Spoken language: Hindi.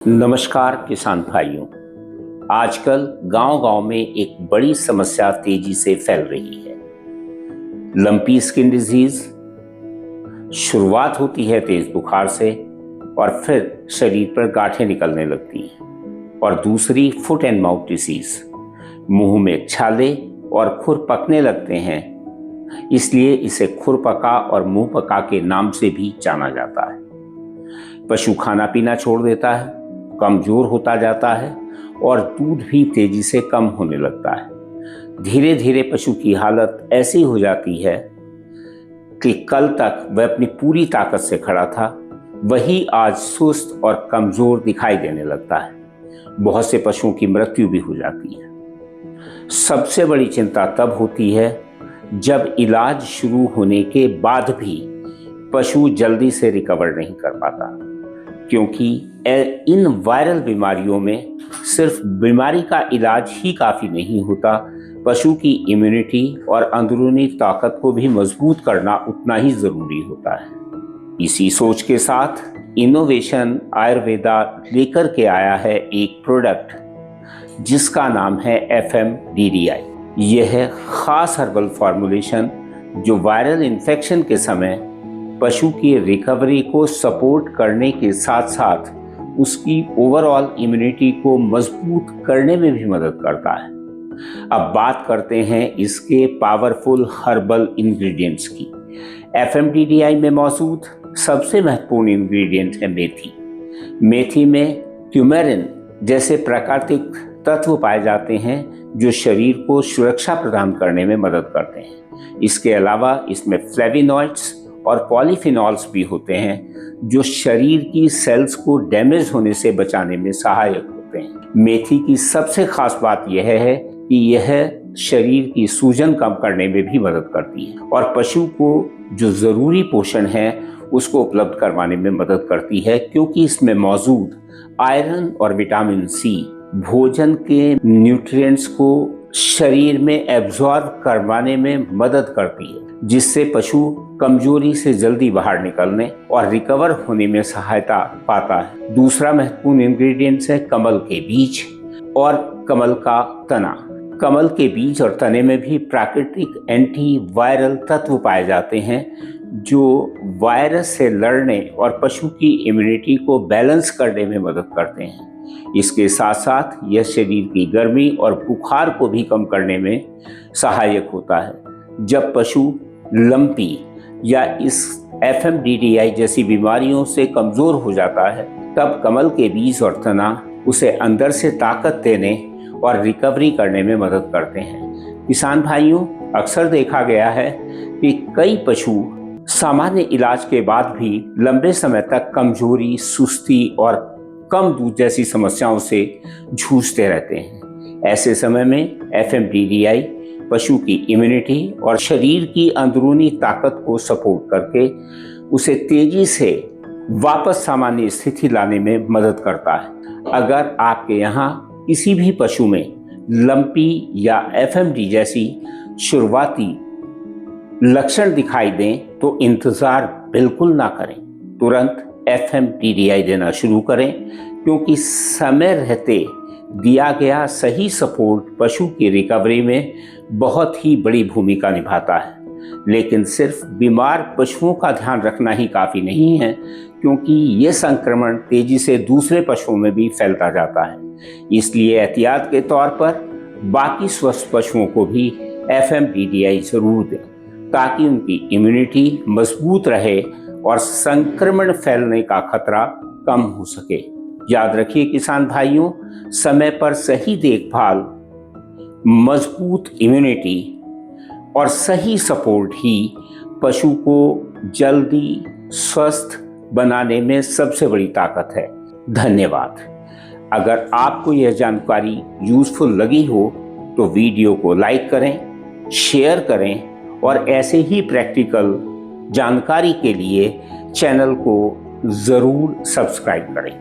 नमस्कार किसान भाइयों। आजकल गांव-गांव में एक बड़ी समस्या तेजी से फैल रही है, लंपी स्किन डिजीज। शुरुआत होती है तेज बुखार से और फिर शरीर पर गांठें निकलने लगती हैं। और दूसरी फुट एंड माउथ डिजीज, मुंह में छाले और खुर पकने लगते हैं, इसलिए इसे खुरपका और मुंह पका के नाम से भी जाना जाता है। पशु खाना पीना छोड़ देता है, कमजोर होता जाता है और दूध भी तेजी से कम होने लगता है। धीरे धीरे पशु की हालत ऐसी हो जाती है कि कल तक वह अपनी पूरी ताकत से खड़ा था, वही आज सुस्त और कमजोर दिखाई देने लगता है। बहुत से पशुओं की मृत्यु भी हो जाती है। सबसे बड़ी चिंता तब होती है जब इलाज शुरू होने के बाद भी पशु जल्दी से रिकवर नहीं कर पाता, क्योंकि इन वायरल बीमारियों में सिर्फ बीमारी का इलाज ही काफ़ी नहीं होता, पशु की इम्यूनिटी और अंदरूनी ताकत को भी मजबूत करना उतना ही ज़रूरी होता है। इसी सोच के साथ इनोवेशन आयुर्वेदा लेकर के आया है एक प्रोडक्ट जिसका नाम है FMDDI। यह है ख़ास हर्बल फॉर्मुलेशन जो वायरल इन्फेक्शन के समय पशु की रिकवरी को सपोर्ट करने के साथ साथ उसकी ओवरऑल इम्यूनिटी को मजबूत करने में भी मदद करता है। अब बात करते हैं इसके पावरफुल हर्बल इंग्रेडिएंट्स की। FMDDI में मौजूद सबसे महत्वपूर्ण इंग्रेडिएंट है मेथी। मेथी में क्यूमेरिन जैसे प्राकृतिक तत्व पाए जाते हैं जो शरीर को सुरक्षा प्रदान करने में मदद करते हैं। इसके अलावा इसमें फ्लेविनॉइड्स और पॉलीफिनॉल्स भी होते हैं जो शरीर की सेल्स को डैमेज होने से बचाने में सहायक होते हैं। मेथी की सबसे खास बात यह है कि यह शरीर की सूजन कम करने में भी मदद करती है और पशु को जो ज़रूरी पोषण है उसको उपलब्ध करवाने में मदद करती है, क्योंकि इसमें मौजूद आयरन और विटामिन सी भोजन के न्यूट्रिएंट्स को शरीर में एब्जॉर्ब करवाने में मदद करती है, जिससे पशु कमजोरी से जल्दी बाहर निकलने और रिकवर होने में सहायता पाता है। दूसरा महत्वपूर्ण इंग्रेडिएंट्स है कमल के बीज और कमल का तना। कमल के बीज और तने में भी प्राकृतिक एंटी वायरल तत्व पाए जाते हैं जो वायरस से लड़ने और पशु की इम्यूनिटी को बैलेंस करने में मदद करते हैं। इसके साथ साथ यह शरीर की गर्मी और बुखार को भी कम करने में सहायक होता है। जब पशु लंपी या इस FMDDI जैसी बीमारियों से कमज़ोर हो जाता है, तब कमल के बीज और तना उसे अंदर से ताकत देने और रिकवरी करने में मदद करते हैं। किसान भाइयों, अक्सर देखा गया है कि कई पशु सामान्य इलाज के बाद भी लंबे समय तक कमजोरी, सुस्ती और कम दूध जैसी समस्याओं से जूझते रहते हैं। ऐसे समय में FMDDI पशु की इम्यूनिटी और शरीर की अंदरूनी ताकत को सपोर्ट करके उसे तेजी से वापस सामान्य स्थिति लाने में मदद करता है। अगर आपके यहाँ किसी भी पशु में लंपी या FMD जैसी शुरुआती लक्षण दिखाई दें तो इंतज़ार बिल्कुल ना करें, तुरंत FMDDI देना शुरू करें, क्योंकि समय रहते दिया गया सही सपोर्ट पशु की रिकवरी में बहुत ही बड़ी भूमिका निभाता है। लेकिन सिर्फ बीमार पशुओं का ध्यान रखना ही काफ़ी नहीं है, क्योंकि ये संक्रमण तेजी से दूसरे पशुओं में भी फैलता जाता है। इसलिए एहतियात के तौर पर बाकी स्वस्थ पशुओं को भी FMDDI जरूर दें, ताकि उनकी इम्यूनिटी मजबूत रहे और संक्रमण फैलने का खतरा कम हो सके। याद रखिए किसान भाइयों, समय पर सही देखभाल, मजबूत इम्यूनिटी और सही सपोर्ट ही पशु को जल्दी स्वस्थ बनाने में सबसे बड़ी ताकत है। धन्यवाद। अगर आपको यह जानकारी यूजफुल लगी हो तो वीडियो को लाइक करें, शेयर करें और ऐसे ही प्रैक्टिकल जानकारी के लिए चैनल को ज़रूर सब्सक्राइब करें।